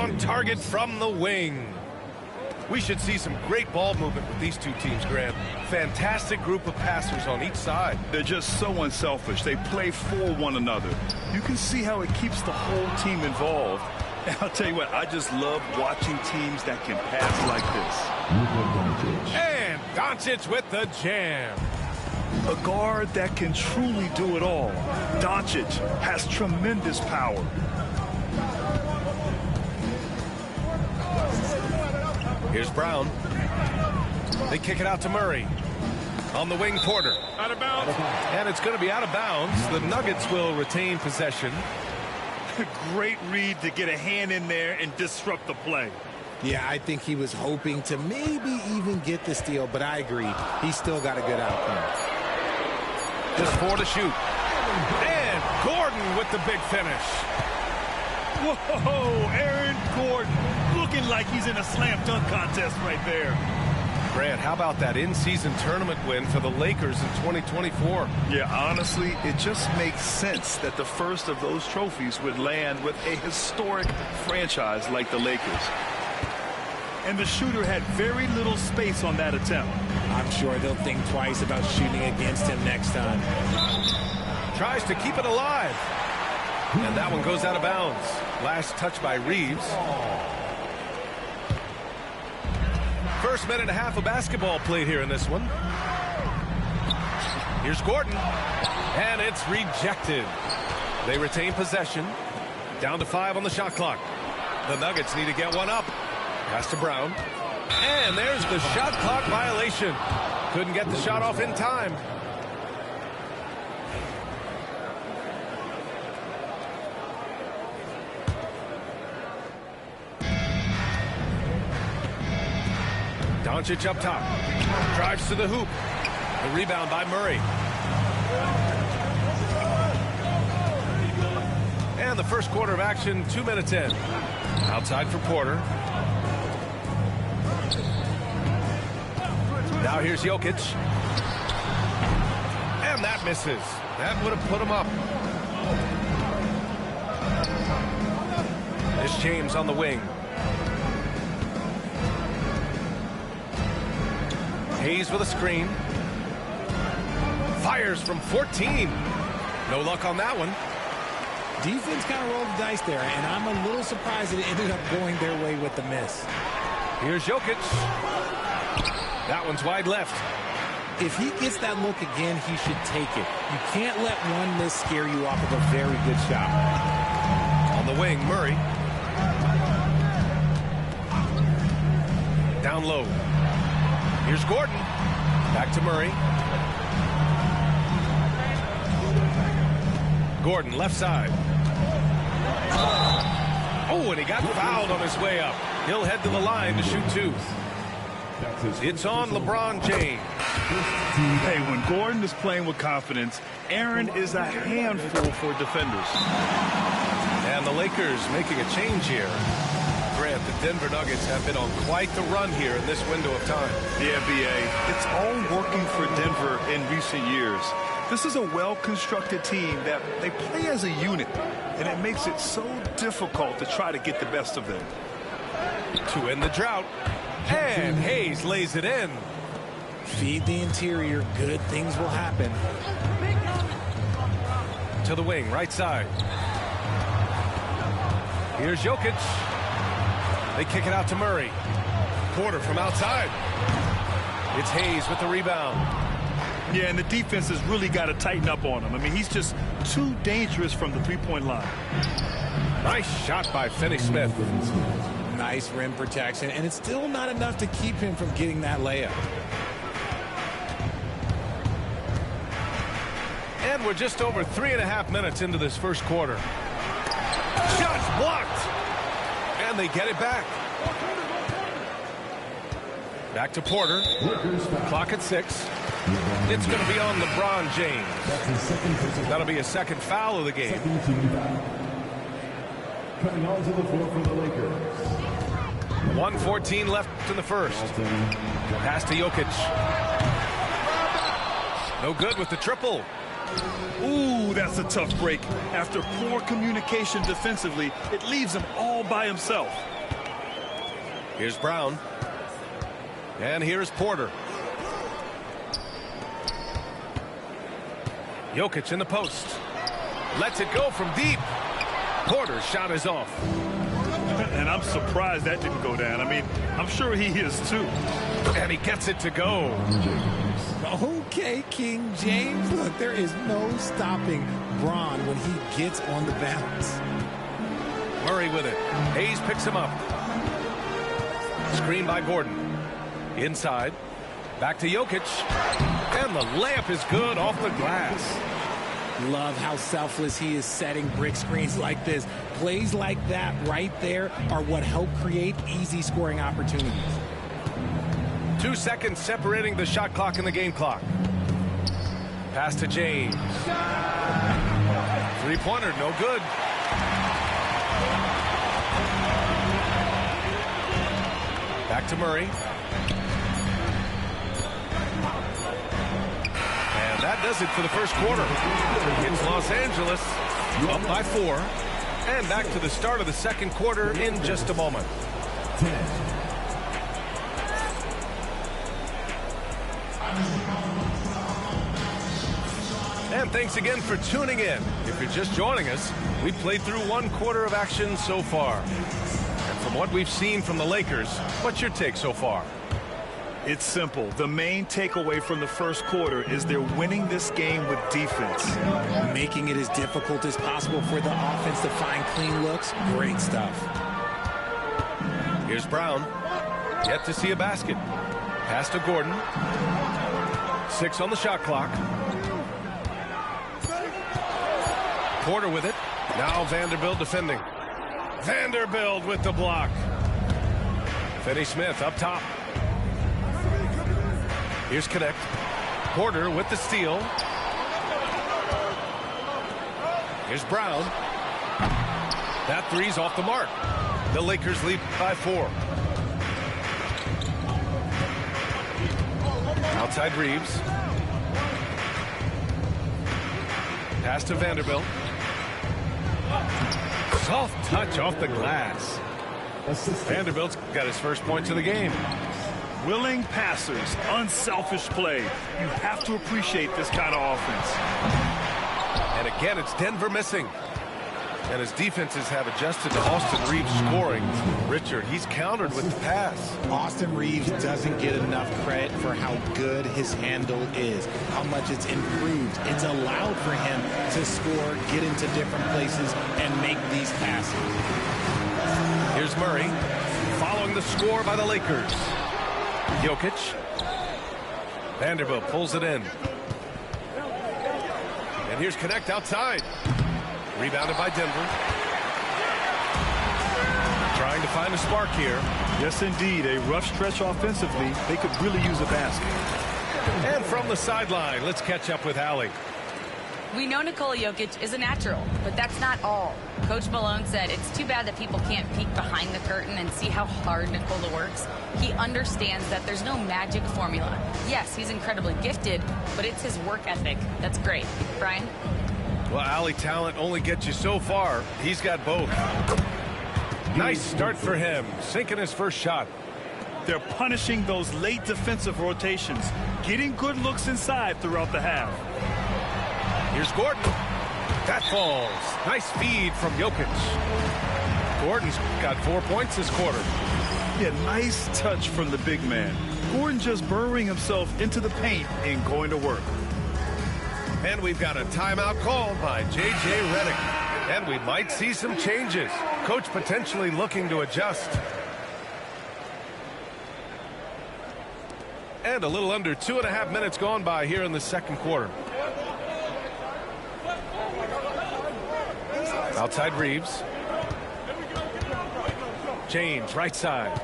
on target from the wing. We should see some great ball movement with these two teams, Grant. Fantastic group of passers on each side. They're just so unselfish. They play for one another. You can see how it keeps the whole team involved. And I'll tell you what, I just love watching teams that can pass like this. And Doncic with the jam. A guard that can truly do it all. Doncic has tremendous power. Here's Brown. They kick it out to Murray. On the wing, Porter. Out of bounds. And it's going to be out of bounds. The Nuggets will retain possession. Great read to get a hand in there and disrupt the play. Yeah, I think he was hoping to maybe even get the steal, but I agree. He still got a good outcome. Just 4 to shoot. And Gordon with the big finish. Whoa, Aaron Gordon looking like he's in a slam dunk contest right there. Grant, how about that in-season tournament win for the Lakers in 2024? Yeah, honestly, it just makes sense that the first of those trophies would land with a historic franchise like the Lakers. And the shooter had very little space on that attempt. I'm sure they'll think twice about shooting against him next time. Tries to keep it alive. And that one goes out of bounds. Last touch by Reeves. First minute and a half of basketball played here in this one. Here's Gordon. And it's rejected. They retain possession. Down to 5 on the shot clock. The Nuggets need to get one up. Pass to Brown. And there's the shot clock violation. Couldn't get the shot off in time. Doncic up top. Drives to the hoop. The rebound by Murray. And the first quarter of action, 2 minutes in. Outside for Porter. Now here's Jokic. And that misses. That would have put him up. It's James on the wing. Hayes with a screen. Fires from 14. No luck on that one. Defense kind of rolled the dice there, and I'm a little surprised that it ended up going their way with the miss. Here's Jokic. That one's wide left. If he gets that look again, he should take it. You can't let one miss scare you off of a very good shot. On the wing, Murray. Down low. Here's Gordon. Back to Murray. Gordon, left side. Oh, and he got fouled on his way up. He'll head to the line to shoot 2. It's on LeBron James. Hey, when Gordon is playing with confidence, Aaron is a handful for defenders. And the Lakers making a change here. Grant, the Denver Nuggets have been on quite the run here in this window of time. Yeah, B.A., it's all working for Denver in recent years. This is a well-constructed team that they play as a unit, and it makes it so difficult to try to get the best of them. To end the drought. And Hayes lays it in. Feed the interior. Good things will happen. To the wing, right side. Here's Jokic. They kick it out to Murray. Porter from outside. It's Hayes with the rebound. Yeah, and the defense has really got to tighten up on him. I mean, he's just too dangerous from the three-point line. Nice shot by Finney-Smith. Nice rim protection, and it's still not enough to keep him from getting that layup. And we're just over 3.5 minutes into this first quarter. Shots blocked. And they get it back. Back to Porter. Clock at 6. It's going to be on LeBron James. That'll be a second foul of the game. Coming onto the floor for the Lakers. 1:14 left in the first. Pass to Jokic. No good with the triple. Ooh, that's a tough break. After poor communication defensively, it leaves him all by himself. Here's Brown. And here's Porter. Jokic in the post. Lets it go from deep. Porter's shot is off. And I'm surprised that didn't go down. I mean, I'm sure he is too. And he gets it to go. Okay, King James. Look, there is no stopping Bron when he gets on the bounce. Murray with it. Hayes picks him up. Screen by Gordon. Inside. Back to Jokic. And the layup is good off the glass. Love how selfless he is setting brick screens like this. Plays like that right there are what help create easy scoring opportunities. 2 seconds separating the shot clock and the game clock. Pass to James. Three-pointer, no good. Back to Murray. And that does it for the first quarter. It's Los Angeles up by 4. And back to the start of the second quarter in just a moment. And thanks again for tuning in. If you're just joining us, we played through 1 quarter of action so far. And from what we've seen from the Lakers, what's your take so far? It's simple. The main takeaway from the first quarter is they're winning this game with defense. Making it as difficult as possible for the offense to find clean looks. Great stuff. Here's Brown. Yet to see a basket. Pass to Gordon. 6 on the shot clock. Porter with it. Now Vanderbilt defending. Vanderbilt with the block. Finney-Smith up top. Here's Connect. Porter with the steal. Here's Brown. That three's off the mark. The Lakers lead by 4. Outside Reeves. Pass to Vanderbilt. Soft touch off the glass. Vanderbilt's got his first points of the game. Willing passers, unselfish play. You have to appreciate this kind of offense. And again, it's Denver missing. And his defenses have adjusted to Austin Reeves scoring. Richard, he's countered with the pass. Austin Reeves doesn't get enough credit for how good his handle is, how much it's improved. It's allowed for him to score, get into different places, and make these passes. Here's Murray, following the score by the Lakers. Jokic. Vanderbilt pulls it in. And here's Connect outside. Rebounded by Denver. Trying to find a spark here. Yes, indeed. A rough stretch offensively. They could really use a basket. And from the sideline, let's catch up with Allie. We know Nikola Jokic is a natural, but that's not all. Coach Malone said it's too bad that people can't peek behind the curtain and see how hard Nikola works. He understands that there's no magic formula. Yes, he's incredibly gifted, but it's his work ethic that's great. Brian? Well, Allie, talent only gets you so far. He's got both. Nice start for him, sinking his first shot. They're punishing those late defensive rotations, getting good looks inside throughout the half. Here's Gordon. That falls. Nice feed from Jokic. Gordon's got 4 points this quarter. Yeah, nice touch from the big man. Gordon just burrowing himself into the paint and going to work. And we've got a timeout called by J.J. Redick. And we might see some changes. Coach potentially looking to adjust. And a little under 2.5 minutes gone by here in the second quarter. Outside Reeves. James, right side.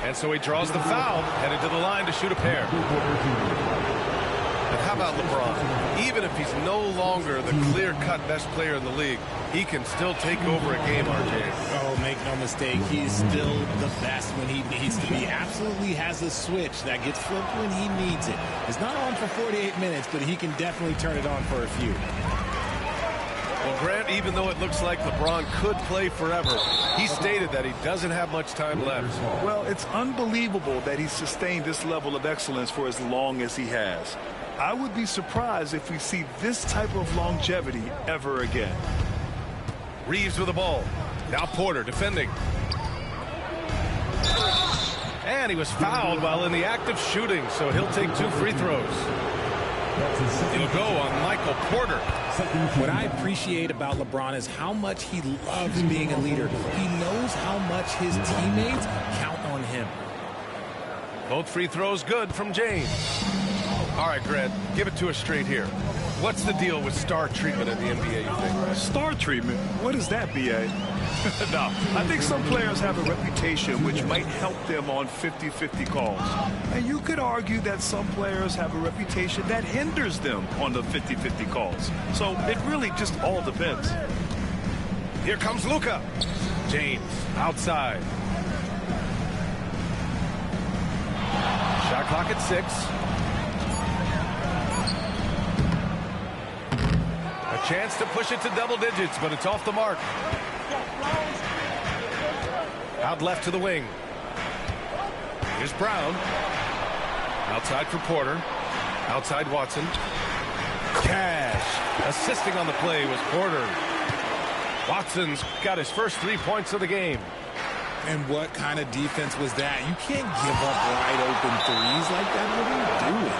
And so he draws the foul, headed to the line to shoot a pair. And how about LeBron? Even if he's no longer the clear-cut best player in the league, he can still take over a game, RJ. Oh, make no mistake, he's still the best when he needs to be. Absolutely has a switch that gets flipped when he needs it. It's not on for 48 minutes, but he can definitely turn it on for a few. Well, Grant, even though it looks like LeBron could play forever, he stated that he doesn't have much time left. Well, it's unbelievable that he's sustained this level of excellence for as long as he has. I would be surprised if we see this type of longevity ever again. Reeves with the ball. Now Porter defending. And he was fouled while in the act of shooting, so he'll take 2 free throws. He'll go on Michael Porter. What I appreciate about LeBron is how much he loves being a leader. He knows how much his teammates count on him. Both free throws good from James. All right, Grant, give it to us straight here. What's the deal with star treatment in the NBA, you think? Star treatment? What is that, B.A.? No, I think some players have a reputation which might help them on 50-50 calls. And you could argue that some players have a reputation that hinders them on the 50-50 calls. So it really just all depends. Here comes Luka. James outside. Shot clock at 6. A chance to push it to double digits, but it's off the mark. Out left to the wing. Here's Brown. Outside for Porter. Outside Watson. Cash. Assisting on the play was Porter. Watson's got his first 3 points of the game. And what kind of defense was that? You can't give up wide open threes like that. What are you doing?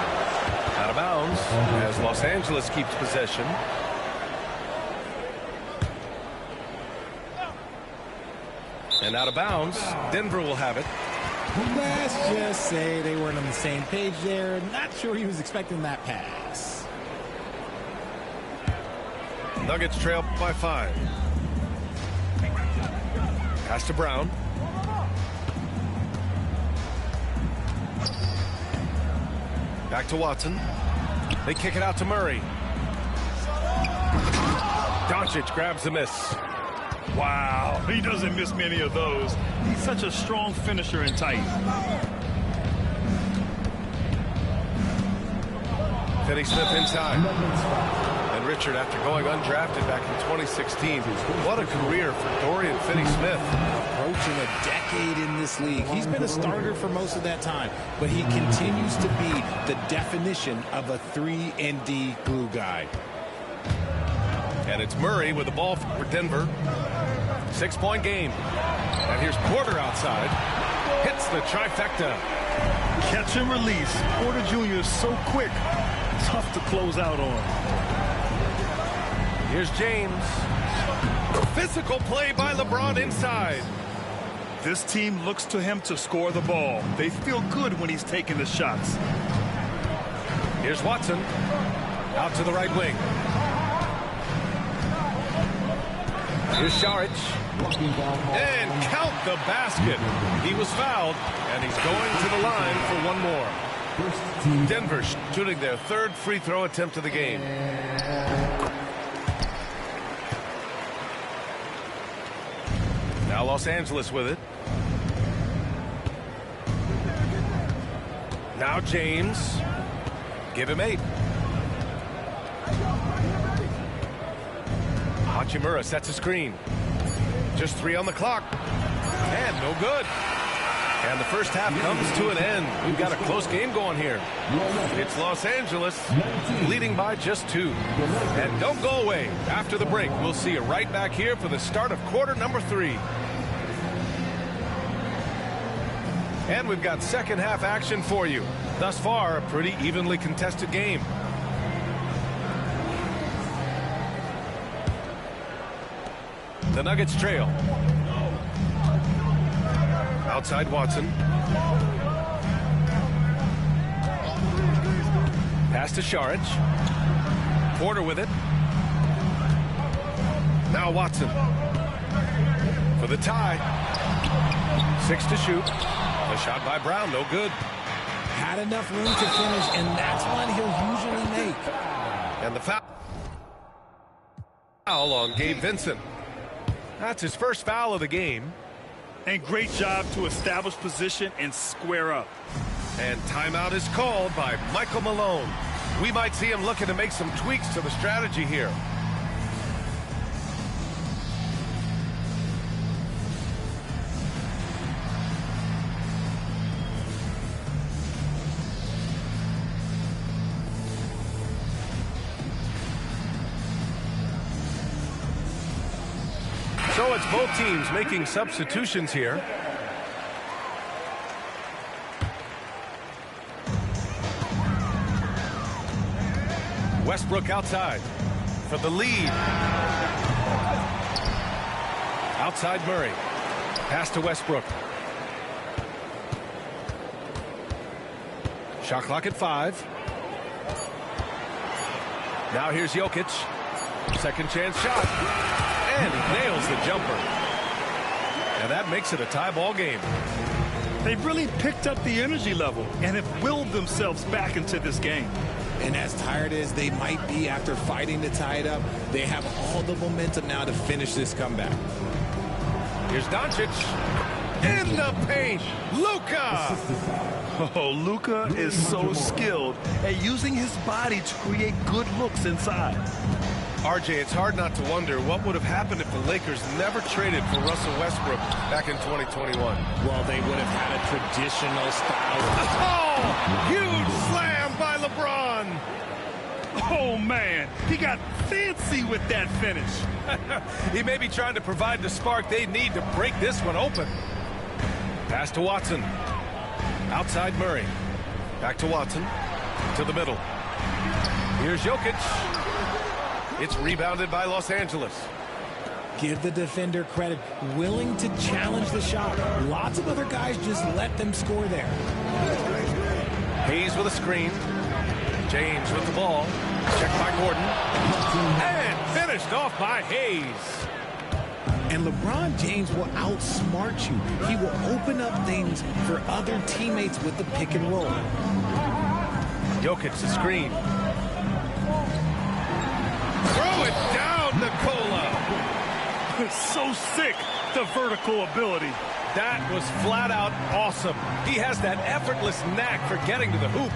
Out of bounds as Los Angeles keeps possession. And out of bounds, Denver will have it. Let's just say they weren't on the same page there. Not sure he was expecting that pass. Nuggets trail by 5. Pass to Brown. Back to Watson. They kick it out to Murray. Doncic grabs the miss. Wow, he doesn't miss many of those. He's such a strong finisher and tight. Finney Smith inside. And Richard, after going undrafted back in 2016, what a career for Dorian Finney-Smith. Approaching a decade in this league. He's been a starter for most of that time, but he continues to be the definition of a 3-and-D glue guy. And it's Murray with the ball for Denver. 6-point game. And here's Porter outside. Hits the trifecta. Catch and release. Porter Jr. is so quick. Tough to close out on. Here's James. Physical play by LeBron inside. This team looks to him to score the ball. They feel good when he's taking the shots. Here's Watson. Out to the right wing. Here's Saric. And count the basket. He was fouled, and he's going to the line for one more. Denver shooting their 3rd free throw attempt of the game. Now Los Angeles with it. Now James. Give him 8. Hachimura sets a screen. Just 3 on the clock. And no good. And the first half comes to an end. We've got a close game going here. It's Los Angeles leading by just 2. And don't go away. After the break, we'll see you right back here for the start of quarter number 3. And we've got second half action for you. Thus far, a pretty evenly contested game. The Nuggets trail. Outside Watson. Pass to Saric. Porter with it. Now Watson. For the tie. 6 to shoot. A shot by Brown, no good. Had enough room to finish, and that's one he'll usually make. And the foul on Gabe Vincent. That's his first foul of the game. And great job to establish position and square up. And timeout is called by Michael Malone. We might see him looking to make some tweaks to the strategy here. So it's both teams making substitutions here. Westbrook outside for the lead. Outside Murray. Pass to Westbrook. Shot clock at 5. Now here's Jokic. Second chance shot. And he nails the jumper. And that makes it a tie ball game. They've really picked up the energy level and have willed themselves back into this game. And as tired as they might be after fighting to tie it up, they have all the momentum now to finish this comeback. Here's Doncic. In the paint. Luka. Oh, Luka is so skilled at using his body to create good looks inside. RJ, it's hard not to wonder what would have happened if the Lakers never traded for Russell Westbrook back in 2021. Well, they would have had a traditional style. Oh, huge slam by LeBron. Oh, man, he got fancy with that finish. He may be trying to provide the spark they need to break this one open. Pass to Watson. Outside Murray. Back to Watson. To the middle. Here's Jokic. It's rebounded by Los Angeles. Give the defender credit. Willing to challenge the shot. Lots of other guys just let them score there. Hayes with a screen. James with the ball. Checked by Gordon. And finished off by Hayes. And LeBron James will outsmart you. He will open up things for other teammates with the pick and roll. Jokic the screen. Throw it down, Nikola. So sick, the vertical ability. That was flat out awesome. He has that effortless knack for getting to the hoop.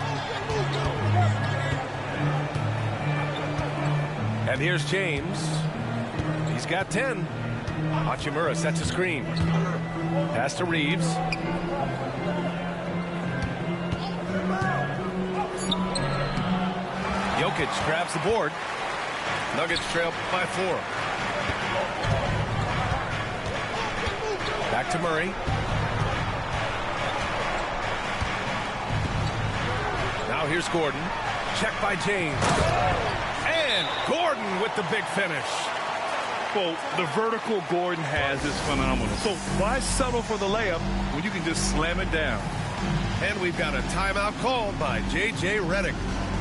And here's James. He's got 10. Hachimura sets a screen. Pass to Reeves. Jokic grabs the board. Nuggets trail by 4. Back to Murray. Now here's Gordon. Check by James. And Gordon with the big finish. Well, the vertical Gordon has is phenomenal. So why settle for the layup when you can just slam it down? And we've got a timeout called by J.J. Redick.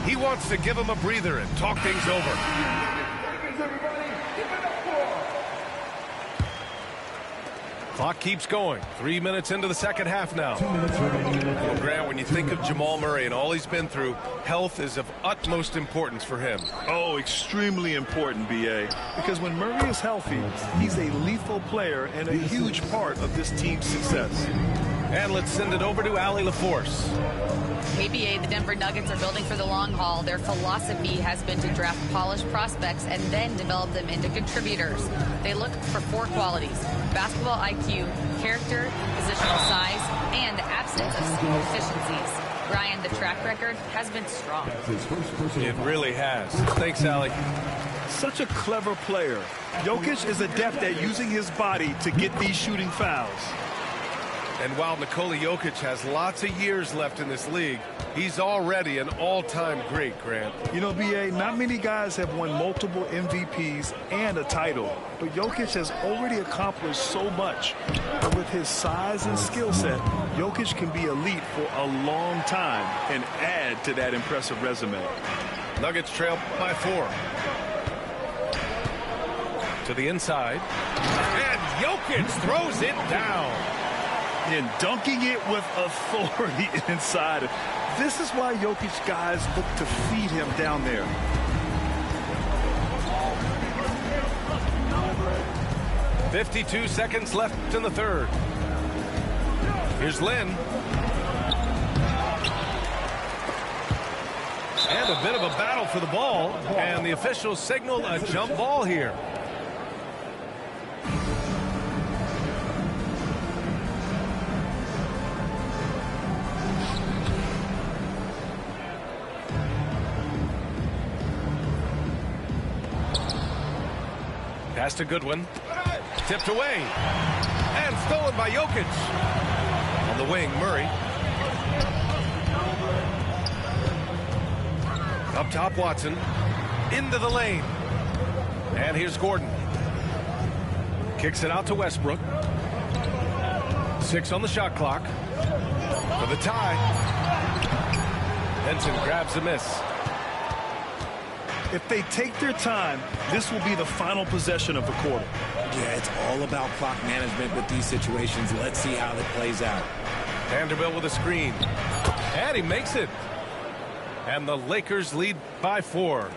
He wants to give him a breather and talk things over. Clock keeps going. 3 minutes into the second half now. 2 minutes remaining. Well, Grant, when you think of Jamal Murray and all he's been through, health is of utmost importance for him. Oh, extremely important, B.A. Because when Murray is healthy, he's a lethal player and a huge part of this team's success. And let's send it over to Allie LaForce. KBA, the Denver Nuggets are building for the long haul. Their philosophy has been to draft polished prospects and then develop them into contributors. They look for 4 qualities: basketball IQ, character, positional size, and the absence of skill deficiencies. Ryan, the track record has been strong. It really has. Thanks, Allie. Such a clever player. Jokic is adept at using his body to get these shooting fouls. And while Nikola Jokic has lots of years left in this league, he's already an all-time great, Grant. You know, B.A., not many guys have won multiple MVPs and a title, but Jokic has already accomplished so much. And with his size and skill set, Jokic can be elite for a long time and add to that impressive resume. Nuggets trail by 4. To the inside. And Jokic throws it down. And dunking it with authority inside. This is why Jokic guys look to feed him down there. .52 seconds left in the third. Here's Lynn. And a bit of a battle for the ball. And the officials signal a jump ball here. Pass to Goodwin. Tipped away. And stolen by Jokic. On the wing, Murray. Up top, Watson. Into the lane. And here's Gordon. Kicks it out to Westbrook. 6 on the shot clock. For the tie. Benson grabs a miss. If they take their time, this will be the final possession of the quarter. Yeah, it's all about clock management with these situations. Let's see how it plays out. Vanderbilt with a screen. And he makes it. And the Lakers lead by 4.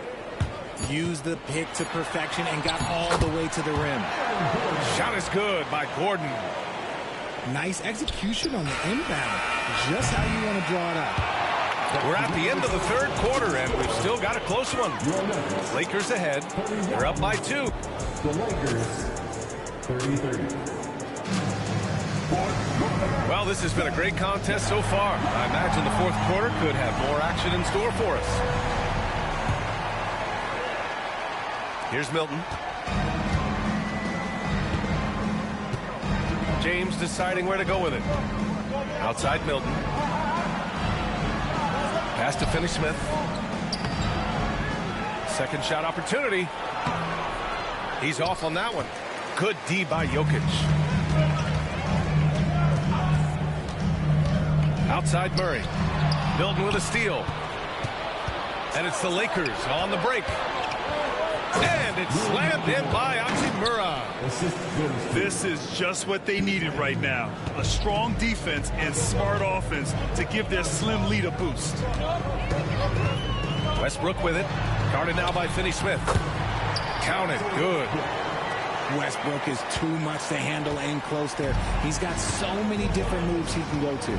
Used the pick to perfection and got all the way to the rim. Shot is good by Gordon. Nice execution on the inbound. Just how you want to draw it up. We're at the end of the third quarter, and we've still got a close one. Lakers ahead. They're up by 2. The Lakers, 30-30. Well, this has been a great contest so far. I imagine the fourth quarter could have more action in store for us. Here's Milton. James deciding where to go with it. Outside Milton. Pass to Finney-Smith. Second shot opportunity. He's off on that one. Good D by Jokic. Outside Murray. Milton with a steal. And it's the Lakers on the break. And it's slammed in by Hachimura. This is just what they needed right now. A strong defense and smart offense to give their slim lead a boost. Westbrook with it. Guarded now by Finney-Smith. Counted. Good. Westbrook is too much to handle in close there. He's got so many different moves he can go to.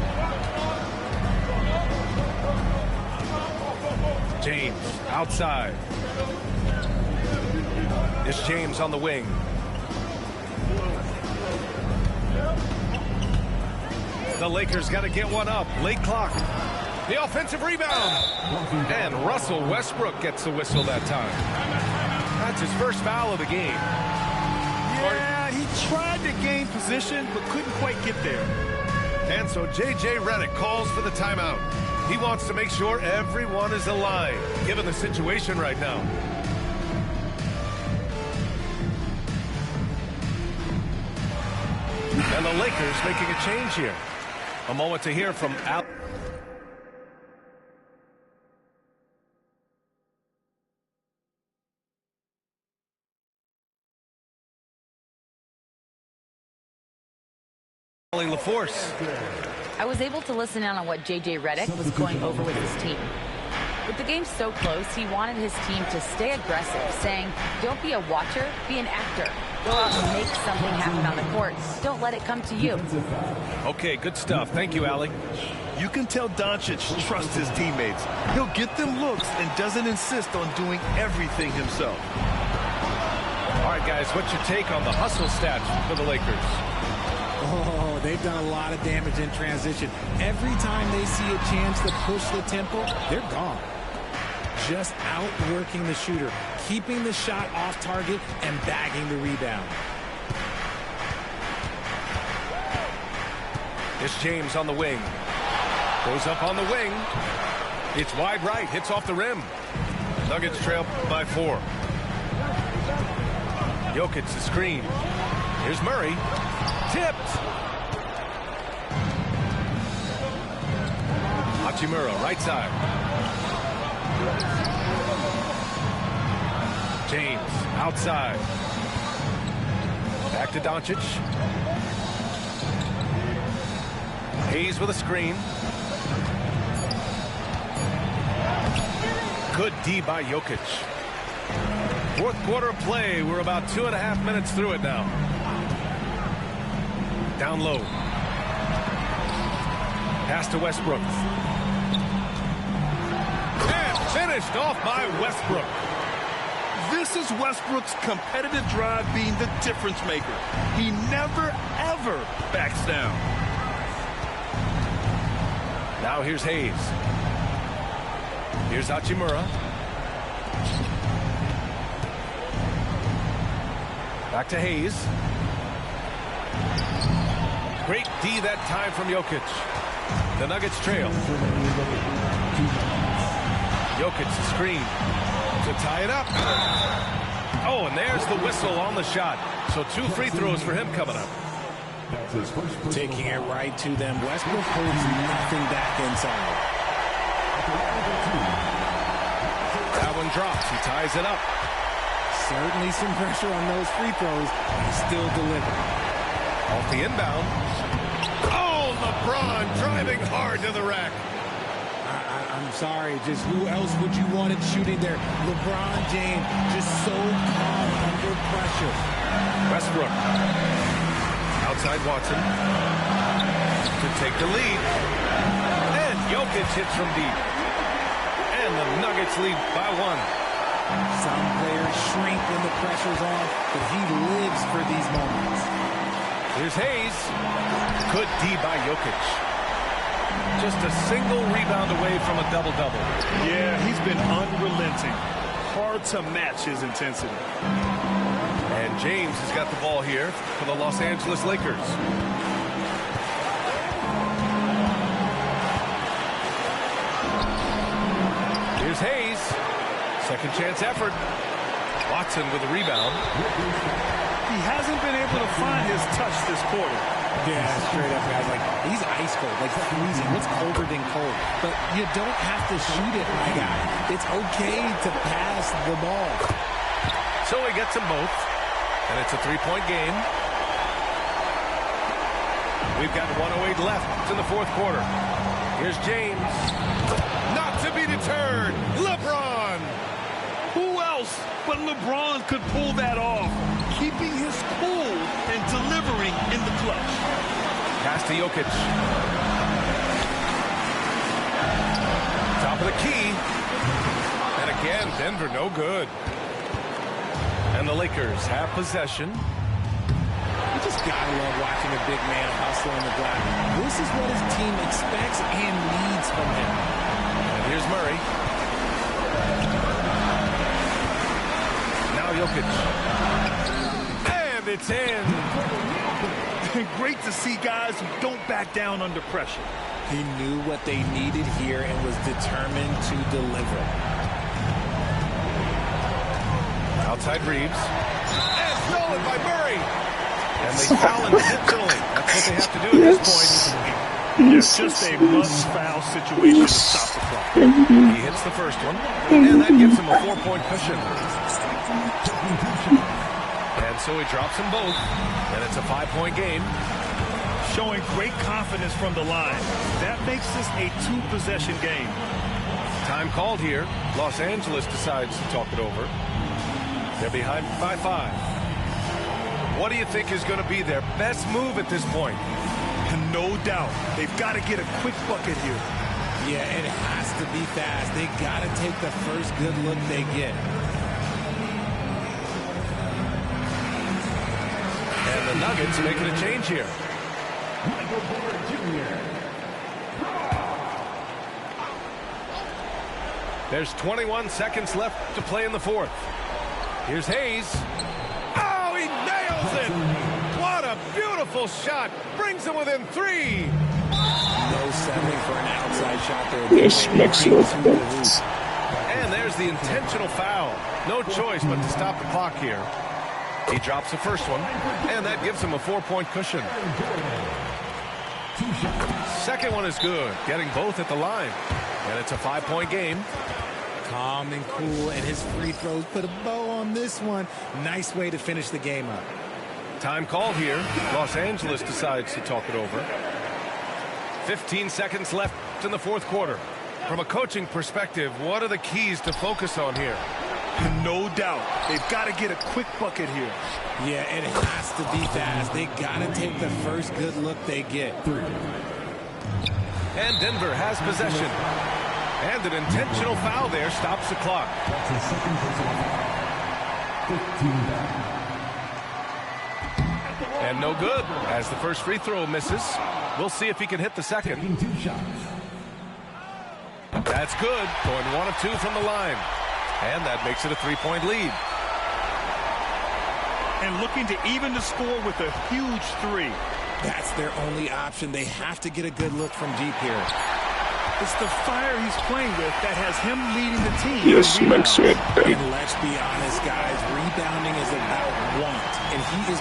James outside. It's James on the wing. The Lakers got to get one up. Late clock. The offensive rebound. And Russell Westbrook gets the whistle that time. That's his first foul of the game. Yeah, he tried to gain position, but couldn't quite get there. And so J.J. Redick calls for the timeout. He wants to make sure everyone is aligned, given the situation right now. And the Lakers making a change here. A moment to hear from Al. LaForce. I was able to listen in on what J.J. Redick was going over with his team. With the game so close, he wanted his team to stay aggressive, saying, don't be a watcher, be an actor. Go out and make something happen on the court. Don't let it come to you. Okay, good stuff. Thank you, Allie. You can tell Doncic trusts his teammates. He'll get them looks and doesn't insist on doing everything himself. All right, guys, what's your take on the hustle stats for the Lakers? Oh, they've done a lot of damage in transition. Every time they see a chance to push the tempo, they're gone. Just outworking the shooter, keeping the shot off target, and bagging the rebound. It's James on the wing. Goes up on the wing. It's wide right, hits off the rim. Nuggets trail by 4. Jokic the screen. Here's Murray. Tipped. Hachimura, right side. James, outside. Back to Doncic. Hayes with a screen. Good D by Jokic. Fourth quarter of play. We're about 2.5 minutes through it now. Down low. Pass to Westbrook. And finished off by Westbrook. This is Westbrook's competitive drive being the difference maker. He never, ever backs down. Now here's Hayes. Here's Hachimura. Back to Hayes. Great D that time from Jokic. The Nuggets trail. Jokic screen to tie it up. Oh, and there's the whistle on the shot. So 2 free throws for him coming up. Taking it right to them. Westbrook holds nothing back inside. That one drops. He ties it up. Certainly some pressure on those free throws. He still delivered. Off the inbound. Oh, LeBron driving hard to the rack. I'm sorry, just who else would you want it shooting there? LeBron James, just so calm under pressure. Westbrook. Outside Watson. To take the lead. And Jokic hits from deep. And the Nuggets lead by 1. Some players shrink when the pressure's on, but he lives for these moments. Here's Hayes. Good D by Jokic. Just a single rebound away from a double-double. Yeah, he's been unrelenting. Hard to match his intensity. And James has got the ball here for the Los Angeles Lakers. Here's Hayes. Second chance effort. Watson with a rebound. He hasn't been able to find his touch this quarter. Yeah, straight up, guys. Like, he's ice cold, like freezing. What's colder than cold? But you don't have to shoot it, my guy. It's okay to pass the ball. So he gets them both. And it's a 3-point game. We've got 1:08 left in the fourth quarter. Here's James. Not to be deterred. LeBron. Who else but LeBron could pull that off? Keeping his cool and delivering in the clutch. Pass to Jokic. Top of the key. And again, Denver no good. And the Lakers have possession. You just gotta love watching a big man hustle in the glass. This is what his team expects and needs from him. And here's Murray. Now Jokic. And it's in. Great to see guys who don't back down under pressure. He knew what they needed here and was determined to deliver. Outside Reeves. And stolen by Murray. And they foul intentionally. That's what they have to do at this point. It's just a must-foul situation to stop the clock. He hits the first one, and that gives him a 4-point cushion. And so he drops them both, and it's a 5-point game. Showing great confidence from the line. That makes this a 2-possession game. Time called here. Los Angeles decides to talk it over. They're behind by 5. What do you think is going to be their best move at this point? No doubt. They've got to get a quick bucket here. Yeah, it has to be fast. They got to take the first good look they get. And the Nuggets making a change here. Michael Porter Jr. There's 21 seconds left to play in the fourth. Here's Hayes. Oh, he nails it! What a beautiful shot! Brings him within 3. No settling for an outside shot there. This makes no sense. And there's the intentional foul. No choice but to stop the clock here. He drops the first one, and that gives him a 4-point cushion. Second one is good, getting both at the line. And it's a 5-point game. Calm and cool, and his free throws put a bow on this one. Nice way to finish the game up. Time called here. Los Angeles decides to talk it over. 15 seconds left in the fourth quarter. From a coaching perspective, what are the keys to focus on here? No doubt. They've got to get a quick bucket here. Yeah, it has to be fast. They got to take the first good look they get. And Denver has possession. And an intentional foul there stops the clock. That's his second personal foul. 15 back. And no good, as the first free throw misses. We'll see if he can hit the second. Taking 2 shots. That's good, going 1 of 2 from the line. And that makes it a 3-point lead. and looking to even the score with a huge three. That's their only option. They have to get a good look from deep here. It's the fire he's playing with that has him leading the team. Yes, Maxwell. And let's be honest, guys, rebounding is about want, and he is...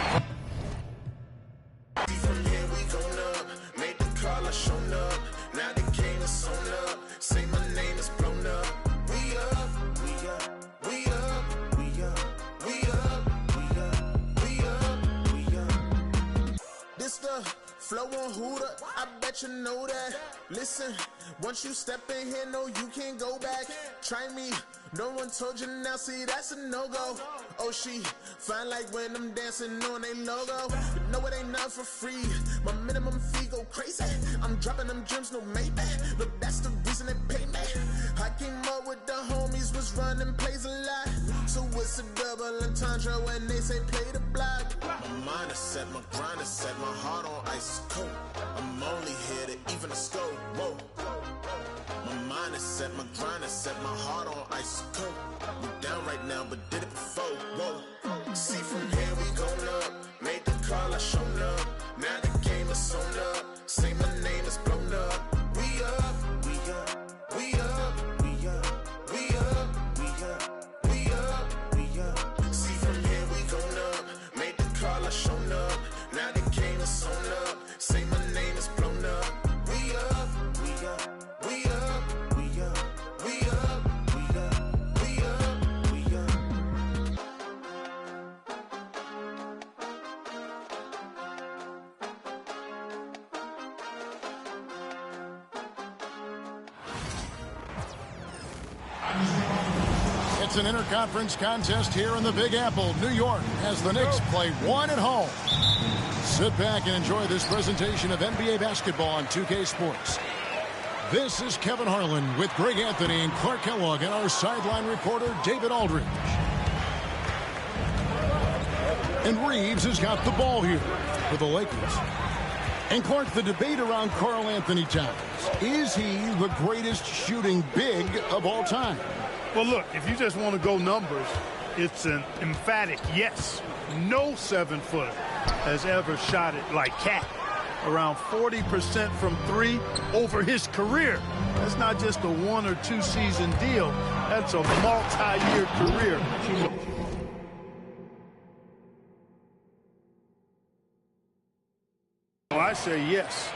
Flow on Hooter, I bet you know that. Listen, once you step in here, no, you can't go back. Try me, no one told you now, see, that's a no-go. Oh, she fine like when I'm dancing on they logo. But no, it ain't not for free. My minimum fee go crazy. I'm dropping them gems, no maybe. Look, that's the reason they pay me. I came up with the homies, was running plays a lot. So what's a double entendre when they say play the block? My mind is set, my grind is set, my heart on ice cold. I'm only here to even the scope. Whoa. My mind is set, my grind is set, my heart on ice cold. We down right now, but did it before. Whoa. See from here we going up. Made the call, I shown up. Now the game is on up. Say my name is blown up. We up, we up, we up, we up, we up, we up, we up, we up. See from here we going up. Made the call, I shown up. Now the game is on up. Say my name is blown up. We up, we up, we up, we up, we up, we up, we up, we up. It's an interconference contest here in the Big Apple, New York, as the Knicks play one at home. Sit back and enjoy this presentation of NBA basketball on 2K Sports. This is Kevin Harlan with Greg Anthony and Clark Kellogg and our sideline reporter, David Aldridge. And Reeves has got the ball here for the Lakers. And Clark, the debate around Karl Anthony Towns. Is he the greatest shooting big of all time? Well, look, if you just want to go numbers, it's an emphatic yes. No 7-footer has ever shot it like Cat. Around 40% from three over his career. That's not just a 1 or 2 season deal. That's a multi-year career. Well, I say yes.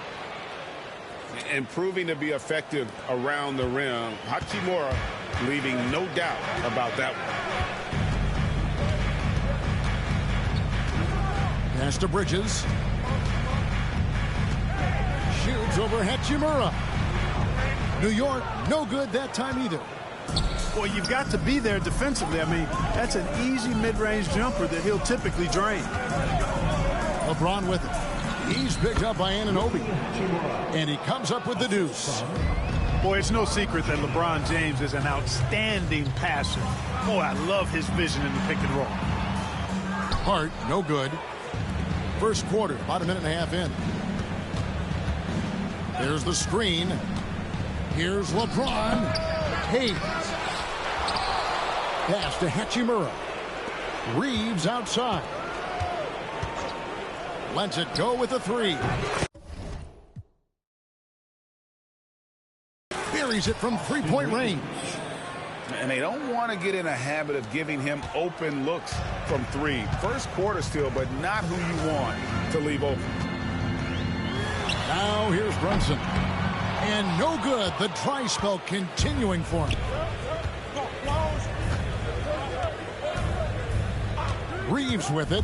And proving to be effective around the rim. Hachimura leaving no doubt about that one. Pass to Bridges. Shoots over Hachimura. New York, no good that time either. Well, you've got to be there defensively. I mean, that's an easy mid-range jumper that he'll typically drain. LeBron with it. He's picked up by Anunoby. And he comes up with the deuce. Boy, it's no secret that LeBron James is an outstanding passer. Boy, I love his vision in the pick and roll. Hart, no good. First quarter, about a minute and a half in. There's the screen. Here's LeBron. Hayes. Pass to Hachimura. Reeves outside. Lets it go with a three. Buries it from three-point range. And they don't want to get in a habit of giving him open looks from three. First quarter still, but not who you want to leave open. Now here's Brunson. And no good. The dry spell continuing for him. Reeves with it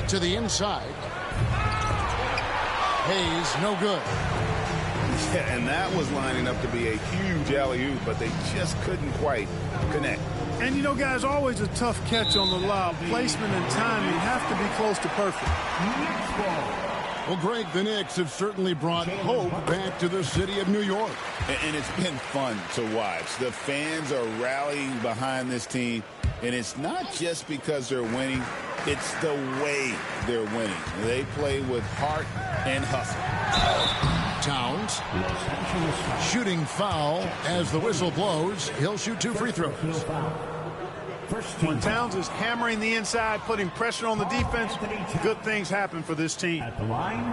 to the inside. Hayes, no good. Yeah, and that was lining up to be a huge alley-oop, but they just couldn't quite connect. And, you know, guys, always a tough catch on the lob. Placement and timing have to be close to perfect. Well, Greg, the Knicks have certainly brought hope back to the city of New York. And it's been fun to watch. The fans are rallying behind this team, and it's not just because they're winning. It's the way they're winning. They play with heart and hustle. Towns shooting foul as the whistle blows. He'll shoot 2 free throws. When Towns is hammering the inside, putting pressure on the defense, good things happen for this team. At the line,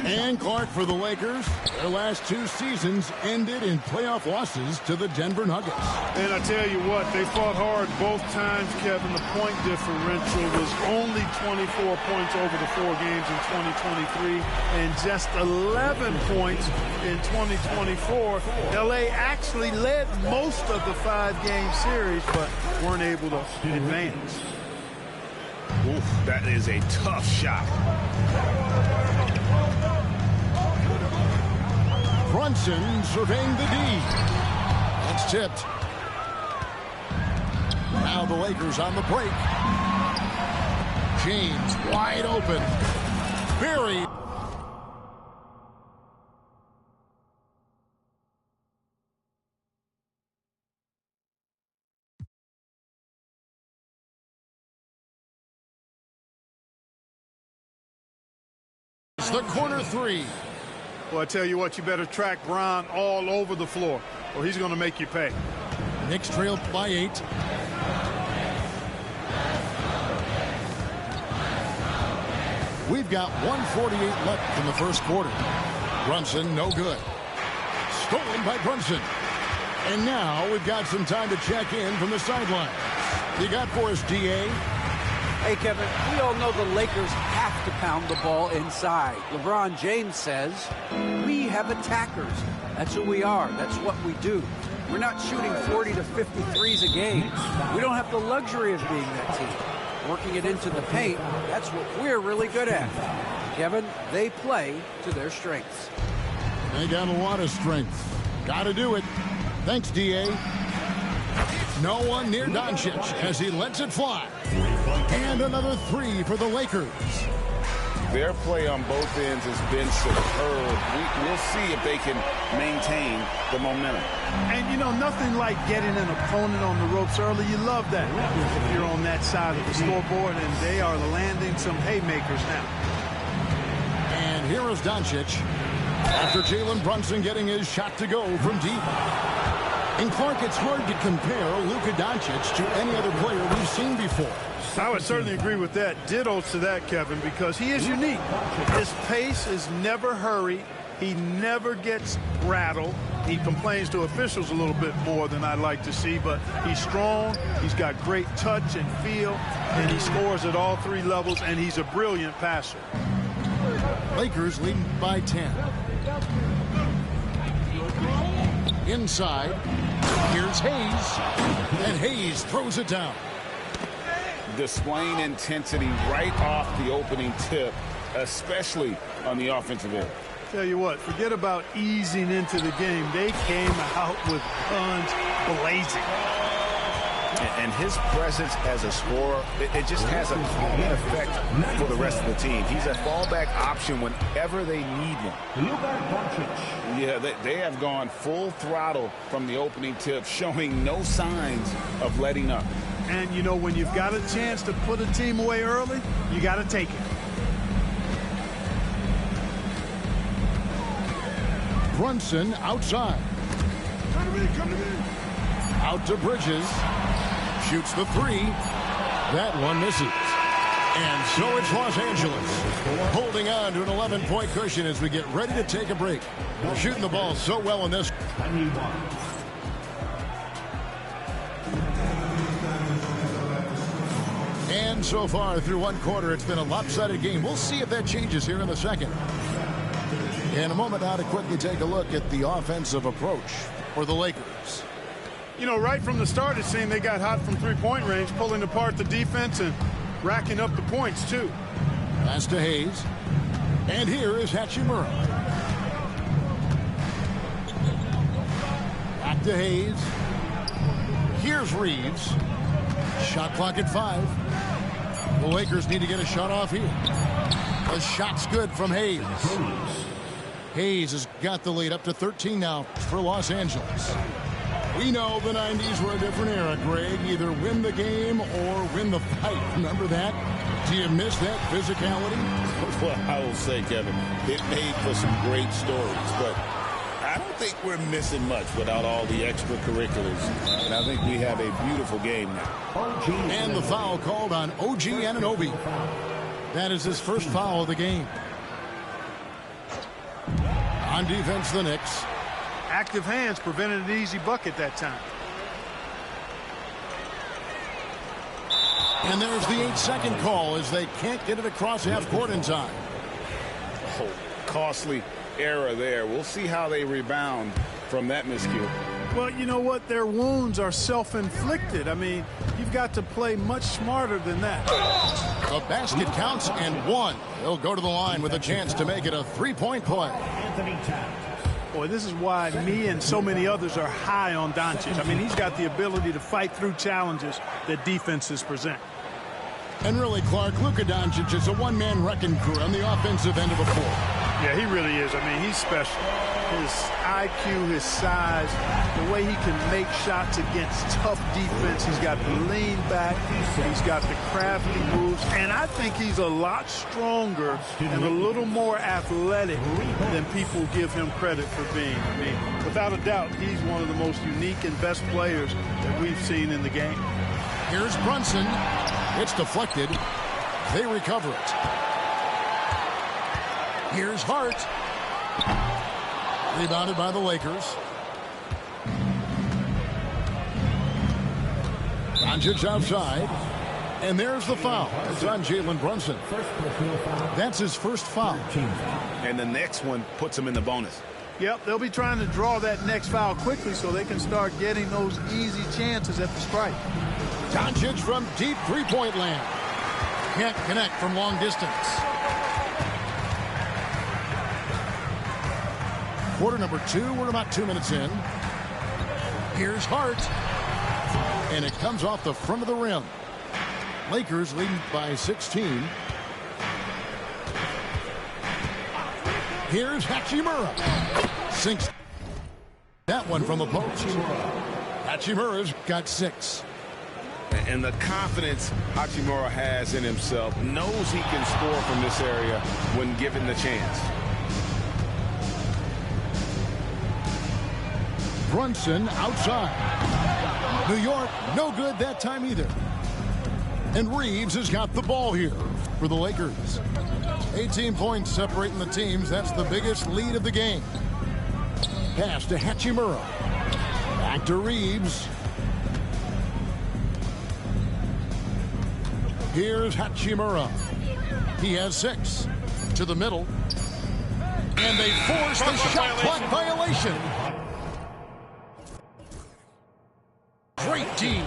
And Clark for the Lakers. Their last 2 seasons ended in playoff losses to the Denver Nuggets. And I tell you what, they fought hard both times, Kevin. The point differential was only 24 points over the 4 games in 2023 and just 11 points in 2024. LA actually led most of the 5-game series, but weren't able to advance. Oof, that is a tough shot. Brunson surveying the D. It's tipped. Now the Lakers on the break. James wide open. Buried. It's the corner 3. Well, I tell you what, you better track Bron all over the floor, or he's going to make you pay. Knicks trailed by 8. We've got 1:48 left in the first quarter. Brunson, no good. Stolen by Brunson. And now we've got some time to check in from the sidelines. You got for us, D.A.? Hey, Kevin, we all know the Lakers have to pound the ball inside. LeBron James says, we have attackers. That's who we are. That's what we do. We're not shooting 40 to 53s a game. We don't have the luxury of being that team. Working it into the paint, that's what we're really good at. Kevin, they play to their strengths. They got a lot of strength. Got to do it. Thanks, D.A. No one near Doncic as he lets it fly. And another 3 for the Lakers. Their play on both ends has been superb. We'll see if they can maintain the momentum. And, you know, nothing like getting an opponent on the ropes early. You love that if you're on that side of the scoreboard, and they are landing some haymakers now. And here is Doncic after Jalen Brunson getting his shot to go from deep. And Clark, it's hard to compare Luka Doncic to any other player we've seen before. I would certainly agree with that. Ditto to that, Kevin, because he is unique. His pace is never hurried. He never gets rattled. He complains to officials a little bit more than I'd like to see, but he's strong. He's got great touch and feel, and he scores at all 3 levels, and he's a brilliant passer. Lakers leading by 10. Inside, here's Hayes, and Hayes throws it down. Displaying intensity right off the opening tip, especially on the offensive end. Tell you what, forget about easing into the game. They came out with guns blazing. And his presence as a scorer, it just has a calming effect for the rest of the team. He's a fallback option whenever they need him. Yeah, they have gone full throttle from the opening tip, showing no signs of letting up. And, you know, when you've got a chance to put a team away early, you got to take it. Brunson outside. Come to me. Out to Bridges. Shoots the 3. That one misses. And so it's Los Angeles holding on to an 11-point cushion as we get ready to take a break. We're shooting the ball so well in this. And so far through one quarter, it's been a lopsided game. We'll see if that changes here in the second. In a moment now to quickly take a look at the offensive approach for the Lakers. You know, right from the start, it seemed they got hot from 3-point range, pulling apart the defense and racking up the points, too. Pass to Hayes. And here is Hachimura. Back to Hayes. Here's Reeves. Shot clock at 5. The Lakers need to get a shot off here. The shot's good from Hayes. Hayes has got the lead up to 13 now for Los Angeles. We know the 90s were a different era, Greg. Either win the game or win the fight. Remember that? Do you miss that physicality? Well, I will say, Kevin, it made for some great stories, but I don't think we're missing much without all the extracurriculars. And I think we have a beautiful game now. And the foul called on OG Anunoby. That is his first foul of the game. On defense, the Knicks. Active hands prevented an easy bucket that time. And there's the 8-second call as they can't get it across half court in time. Oh, costly error there. We'll see how they rebound from that miscue. Well, you know what? Their wounds are self-inflicted. I mean, you've got to play much smarter than that. The basket counts and one. They'll go to the line with a chance to make it a three-point play. Boy, this is why me and so many others are high on Doncic. I mean, he's got the ability to fight through challenges that defenses present. And really, Clark, Luka Doncic is a one-man wrecking crew on the offensive end of the floor. Yeah, he really is. I mean, he's special. His IQ, his size, the way he can make shots against tough defense. He's got the lean back. He's got the crafty moves. And I think he's a lot stronger and a little more athletic than people give him credit for being. I mean, without a doubt, he's one of the most unique and best players that we've seen in the game. Here's Brunson. It's deflected. They recover it. Here's Hart. Rebounded by the Lakers. Doncic outside. And there's the foul. It's on Jalen Brunson. That's his first foul. And the next one puts him in the bonus. Yep, they'll be trying to draw that next foul quickly so they can start getting those easy chances at the strike. Doncic from deep three-point land. Can't connect from long distance. Quarter number 2. We're about 2 minutes in. Here's Hart. And it comes off the front of the rim. Lakers leading by 16. Here's Hachimura. Sinks that one from the post. Hachimura's got 6. And the confidence Hachimura has in himself, knows he can score from this area when given the chance. Brunson outside. New York, no good that time either. And Reeves has got the ball here for the Lakers. 18 points separating the teams. That's the biggest lead of the game. Pass to Hachimura. Back to Reeves. Here's Hachimura. He has 6. To the middle. And they force the shot clock violation. Great team.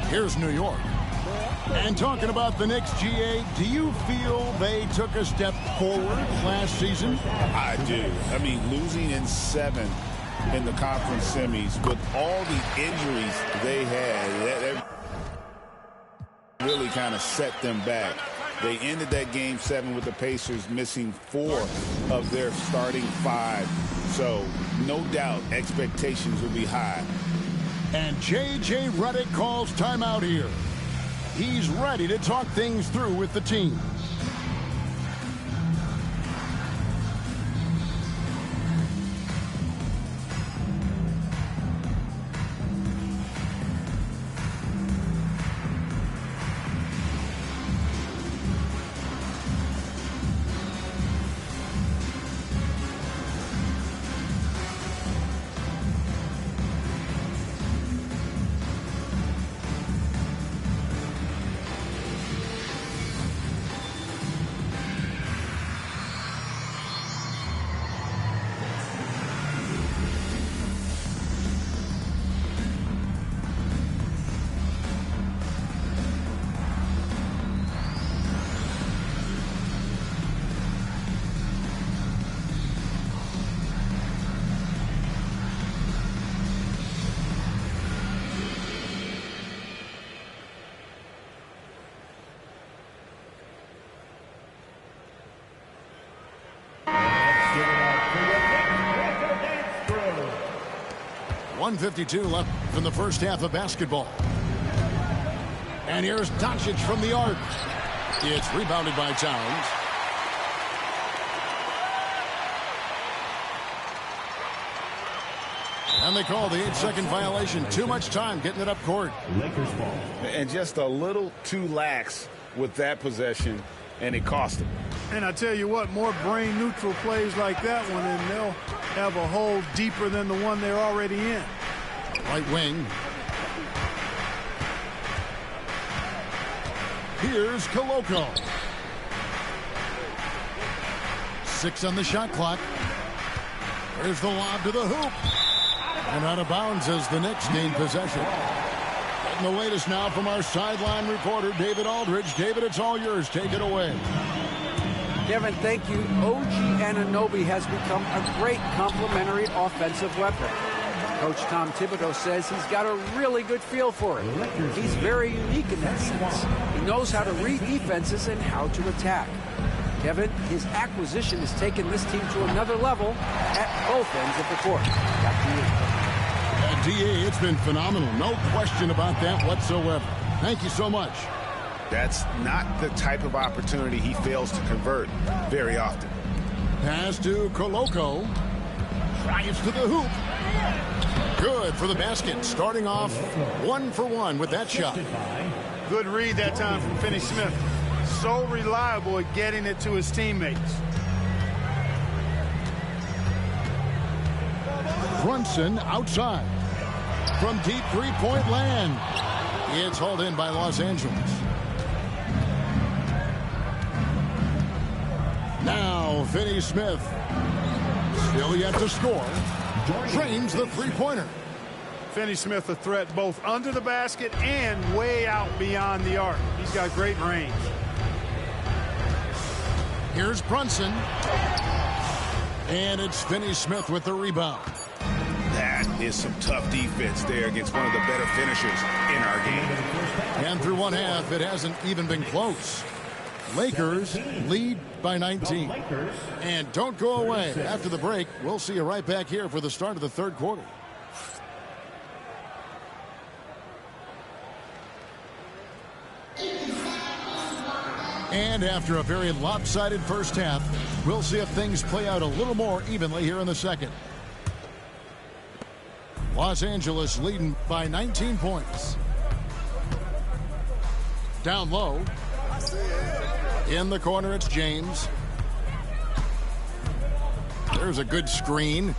Here's New York. And talking about the Knicks, GA, do you feel they took a step forward last season? I do. I mean, losing in 7 in the conference semis with all the injuries they had, that really kind of set them back. They ended that game 7 with the Pacers missing 4 of their starting 5. So, no doubt, expectations will be high. And J.J. Redick calls timeout here. He's ready to talk things through with the team. .152 left in the first half of basketball. And here's Doncic from the arc. It's rebounded by Towns. And they call the 8-second violation. Too much time getting it up court. Lakers ball. And just a little too lax with that possession, and it cost them. And I tell you what, more brain-neutral plays like that one, and they'll have a hole deeper than the one they're already in. Right wing. Here's Koloko. 6 on the shot clock. There's the lob to the hoop. And out of bounds as the Knicks gain possession. And the latest now from our sideline reporter, David Aldridge. David, it's all yours. Take it away. Kevin, thank you. OG Anunoby has become a great complementary offensive weapon. Coach Tom Thibodeau says he's got a really good feel for it. He's very unique in that sense. He knows how to read defenses and how to attack. Kevin, his acquisition has taken this team to another level at both ends of the court. Back to you. D.A., it's been phenomenal. No question about that whatsoever. Thank you so much. That's not the type of opportunity he fails to convert very often. Pass to Koloko. Drives to the hoop. Good for the basket. Starting off 1 for 1 with that shot. Good read that time from Finney-Smith. So reliable at getting it to his teammates. Brunson outside. From deep three-point land. It's hauled in by Los Angeles. Now Finney-Smith. Still yet to score. Drains the three-pointer. Finney-Smith a threat both under the basket and way out beyond the arc. He's got great range. Here's Brunson. And it's Finney-Smith with the rebound. That is some tough defense there against one of the better finishers in our game. And through one half, it hasn't even been close. Lakers lead by 19. And don't go away. After the break, we'll see you right back here for the start of the third quarter. And after a very lopsided first half, we'll see if things play out a little more evenly here in the second. Los Angeles leading by 19 points. Down low. In the corner, it's James. There's a good screen.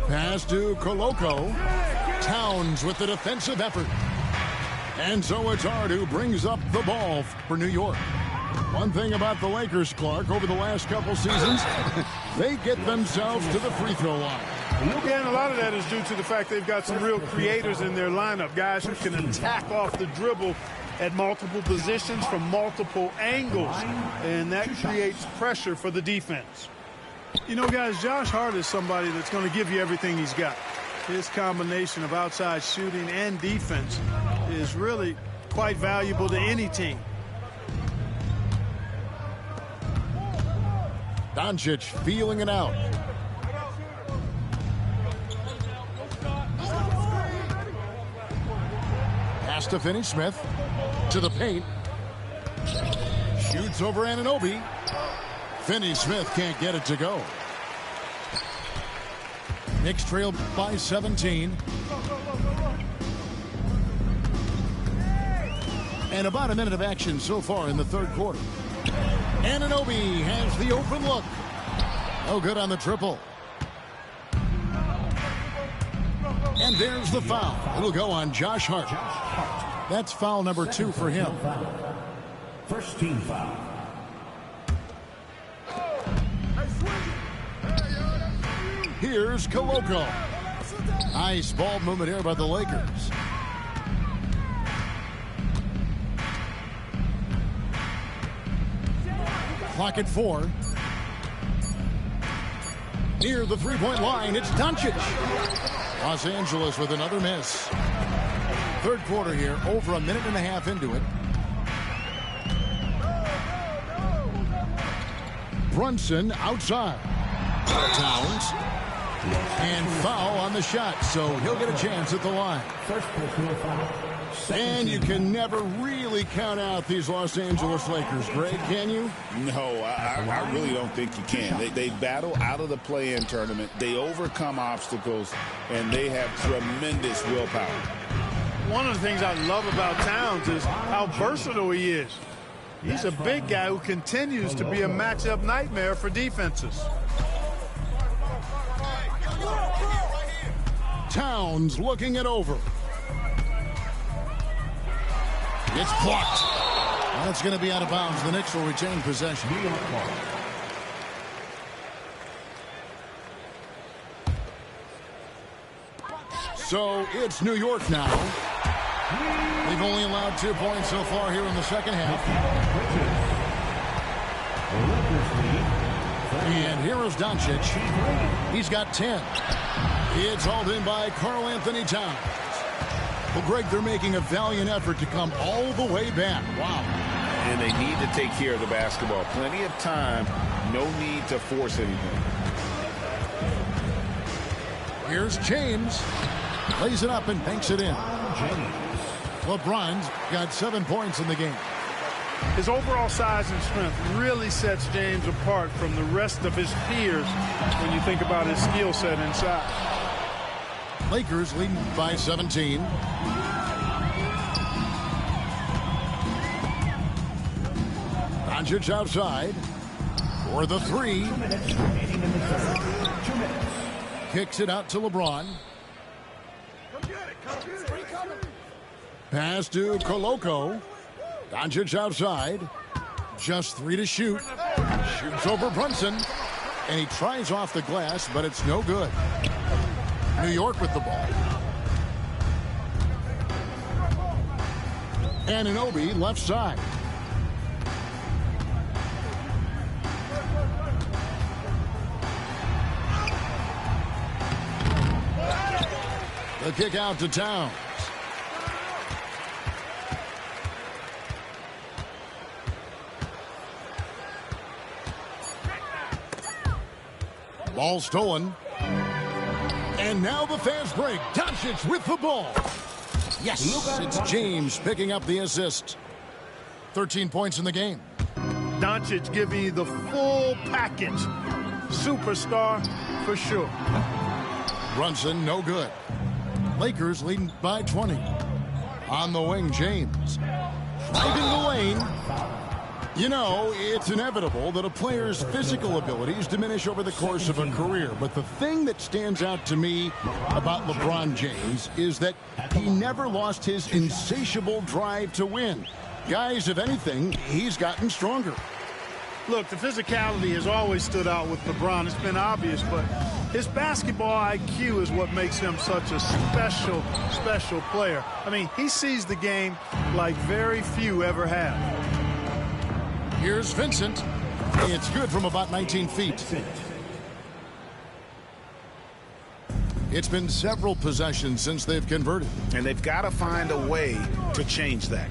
Pass to Koloko. Towns with the defensive effort. And so it's Hart who brings up the ball for New York. One thing about the Lakers, Clark, over the last couple seasons, they get themselves to the free throw line. And a lot of that is due to the fact they've got some real creators in their lineup, guys who can attack off the dribble at multiple positions from multiple angles, and that creates pressure for the defense. You know, guys, Josh Hart is somebody that's going to give you everything he's got. His combination of outside shooting and defense is really quite valuable to any team. Doncic feeling it out. Pass to Finney-Smith. To the paint. Shoots over Anunoby. Finney-Smith can't get it to go. Knicks trail by 17. And about a minute of action so far in the third quarter. Anunoby has the open look. No good on the triple. And there's the foul. It'll go on Josh Hart. That's foul number 2 for him. First team foul. Here's Koloko. Nice ball movement here by the Lakers. Clock at 4. Near the three-point line, it's Doncic. Los Angeles with another miss. Third quarter here, over a minute and a half into it. Brunson outside. Towns. And foul on the shot, so he'll get a chance at the line. First personal foul. And you can never really count out these Los Angeles Lakers, Greg, can you? No, I really don't think you can. They battle out of the play-in tournament. They overcome obstacles, and they have tremendous willpower. One of the things I love about Towns is how versatile he is. He's a big guy who continues to be a matchup nightmare for defenses. Towns looking it over. It's blocked. That's going to be out of bounds. The Knicks will retain possession. So it's New York now. They've only allowed 2 points so far here in the second half. And here is Doncic. He's got 10. It's hauled in by Karl Anthony Towns. Well, Greg, they're making a valiant effort to come all the way back. Wow. And they need to take care of the basketball. Plenty of time. No need to force anything. Here's James. Lays it up and banks it in. LeBron's got 7 points in the game. His overall size and strength really sets James apart from the rest of his peers when you think about his skill set inside. Lakers leading by 17. Doncic outside for the three. Kicks it out to LeBron. Pass to Koloko. Doncic outside. Just 3 to shoot. Shoots over Brunson. And he tries off the glass, but it's no good. New York with the ball. Anunoby left side. The kick out to Towns. Ball stolen. And now the fast break. Doncic with the ball. Yes, it's James picking up the assist. 13 points in the game. Doncic giving you the full package. Superstar for sure. Brunson, no good. Lakers leading by 20. On the wing, James. Driving the lane. You know, it's inevitable that a player's physical abilities diminish over the course of a career. But the thing that stands out to me about LeBron James is that he never lost his insatiable drive to win. Guys, if anything, he's gotten stronger. Look, the physicality has always stood out with LeBron. It's been obvious, but his basketball IQ is what makes him such a special player. I mean, he sees the game like very few ever have. Here's Vincent. It's good from about 19 feet. It's been several possessions since they've converted. And they've got to find a way to change that.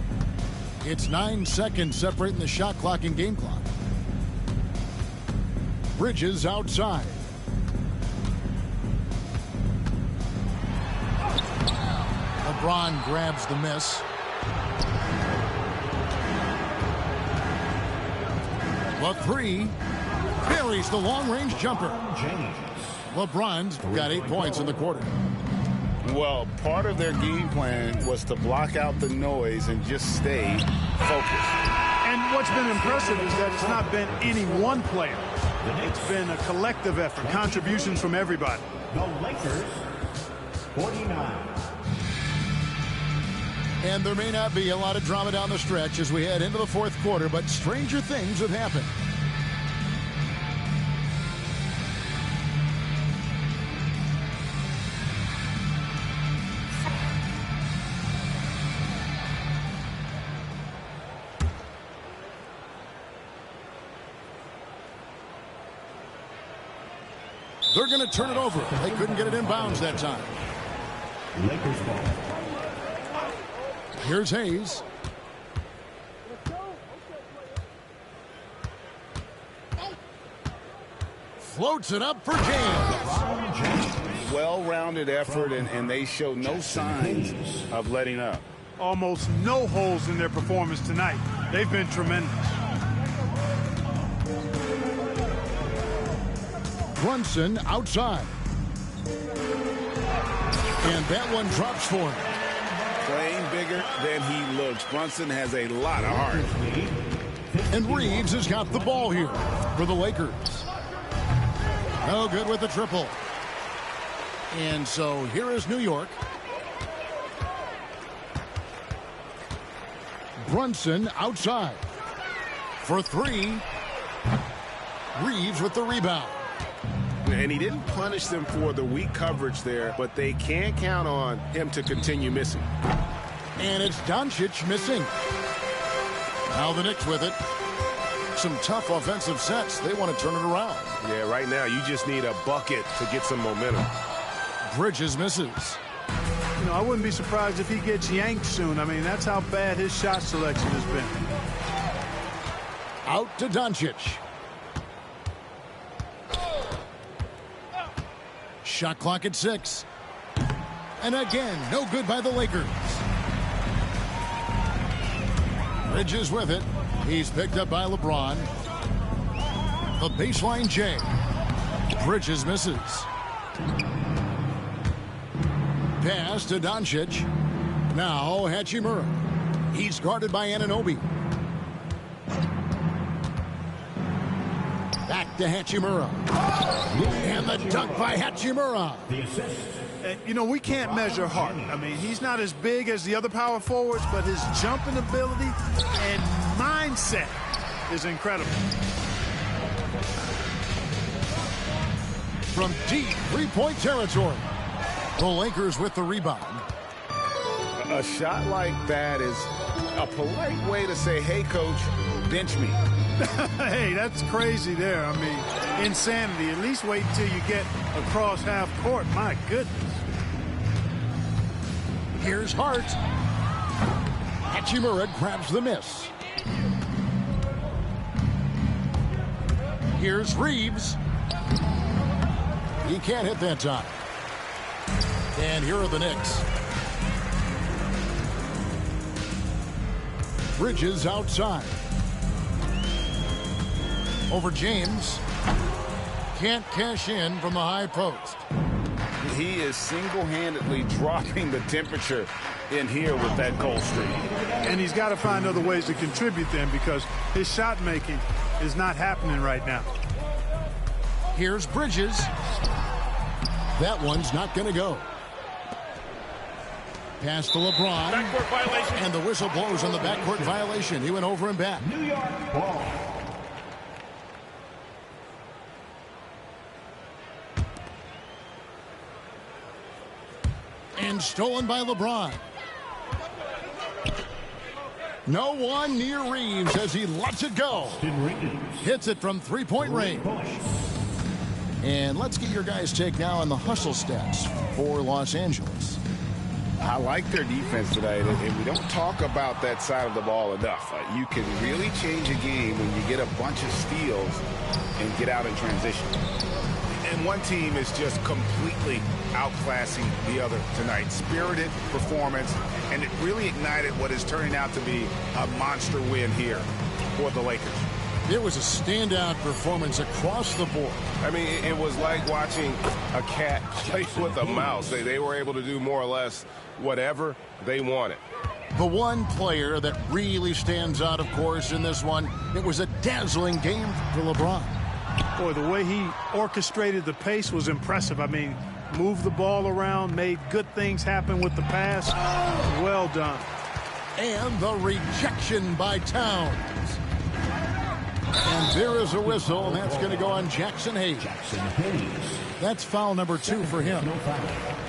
It's 9 seconds separating the shot clock and game clock. Bridges outside. LeBron grabs the miss. The three buries the long-range jumper. LeBron's got 8 points in the quarter. Well, part of their game plan was to block out the noise and just stay focused. And what's been impressive is that it's not been any one player. It's been a collective effort, contributions from everybody. The Lakers, 49. And there may not be a lot of drama down the stretch as we head into the fourth quarter, but stranger things have happened. They're going to turn it over. They couldn't get it in bounds that time. Lakers ball. Here's Hayes. Floats it up for James. Well-rounded effort, and they show no signs of letting up. almost no holes in their performance tonight. They've been tremendous. Brunson outside. And that one drops for him. Playing bigger than he looks. Brunson has a lot of heart. And Reeves has got the ball here for the Lakers. No good with the triple. And so here is New York. Brunson outside for three. Reeves with the rebound. And he didn't punish them for the weak coverage there, but they can count on him to continue missing. And it's Doncic missing. Now the Knicks with it. Some tough offensive sets. They want to turn it around. Yeah, right now you just need a bucket to get some momentum. Bridges misses. You know, I wouldn't be surprised if he gets yanked soon. I mean, that's how bad his shot selection has been. Out to Doncic. Shot clock at 6. And again, no good by the Lakers. Bridges with it. He's picked up by LeBron. The baseline J. Bridges misses. Pass to Doncic. Now Hachimura. He's guarded by Anunoby. Back to Hachimura. And the dunk by Hachimura. And, you know, we can't measure heart. I mean, he's not as big as the other power forwards, but his jumping ability and mindset is incredible. From deep three-point territory, the Lakers with the rebound. A shot like that is a polite way to say, hey, coach, bench me. Hey, that's crazy there. I mean, insanity. At least wait until you get across half court. My goodness. Here's Hart. Hachimura grabs the miss. Here's Reeves. He can't hit that time. And here are the Knicks. Bridges outside. Over James. Can't cash in from the high post. He is single-handedly dropping the temperature in here with that cold streak. And he's got to find other ways to contribute then, because his shot making is not happening right now. Here's Bridges. That one's not going to go. Pass to LeBron. Backcourt violation. And the whistle blows on the backcourt violation. He went over and back. New York ball. And stolen by LeBron. No one near Reeves as he lets it go. Hits it from three-point range. And let's get your guys' take now on the hustle stats for Los Angeles. I like their defense tonight, and we don't talk about that side of the ball enough. You can really change a game when you get a bunch of steals and get out in transition. And one team is just completely outclassing the other tonight. Spirited performance, and it really ignited what is turning out to be a monster win here for the Lakers. It was a standout performance across the board. I mean, it was like watching a cat play with a mouse. They were able to do more or less whatever they wanted. The one player that really stands out, of course, in this one, it was a dazzling game for LeBron. Boy, the way he orchestrated the pace was impressive. I mean, moved the ball around, made good things happen with the pass. Well done. And the rejection by Towns. And there is a whistle, and that's going to go on Jackson Hayes. That's foul number 2 for him.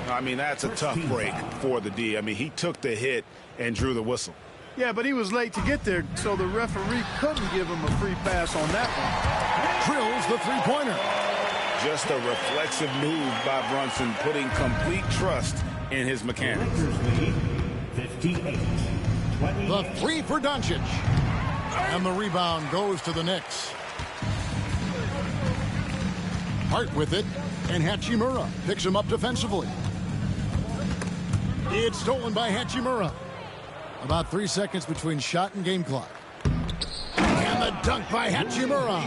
I mean, that's a tough break for the D. I mean, he took the hit and drew the whistle. Yeah, but he was late to get there, so the referee couldn't give him a free pass on that one. Drills the three-pointer. Just a reflexive move by Brunson, putting complete trust in his mechanics. The three for Doncic. And the rebound goes to the Knicks. Hart with it, and Hachimura picks him up defensively. It's stolen by Hachimura. About 3 seconds between shot and game clock. And the dunk by Hachimura.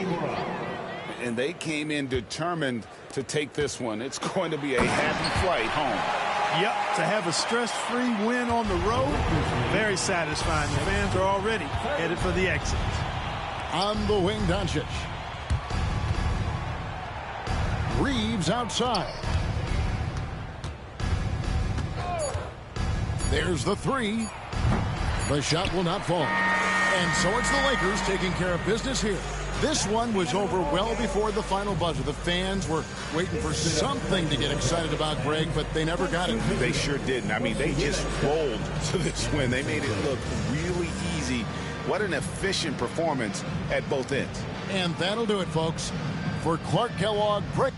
And they came in determined to take this one. It's going to be a happy flight home. Yep, to have a stress-free win on the road, very satisfying. The fans are already headed for the exit. On the wing, Doncic. Reeves outside. There's the three. The shot will not fall. And so it's the Lakers taking care of business here. This one was over well before the final buzzer. The fans were waiting for something to get excited about, Greg, but they never got it. They sure didn't. I mean, they just rolled to this win. They made it look really easy. What an efficient performance at both ends. And that'll do it, folks. For Clark Kellogg, Brick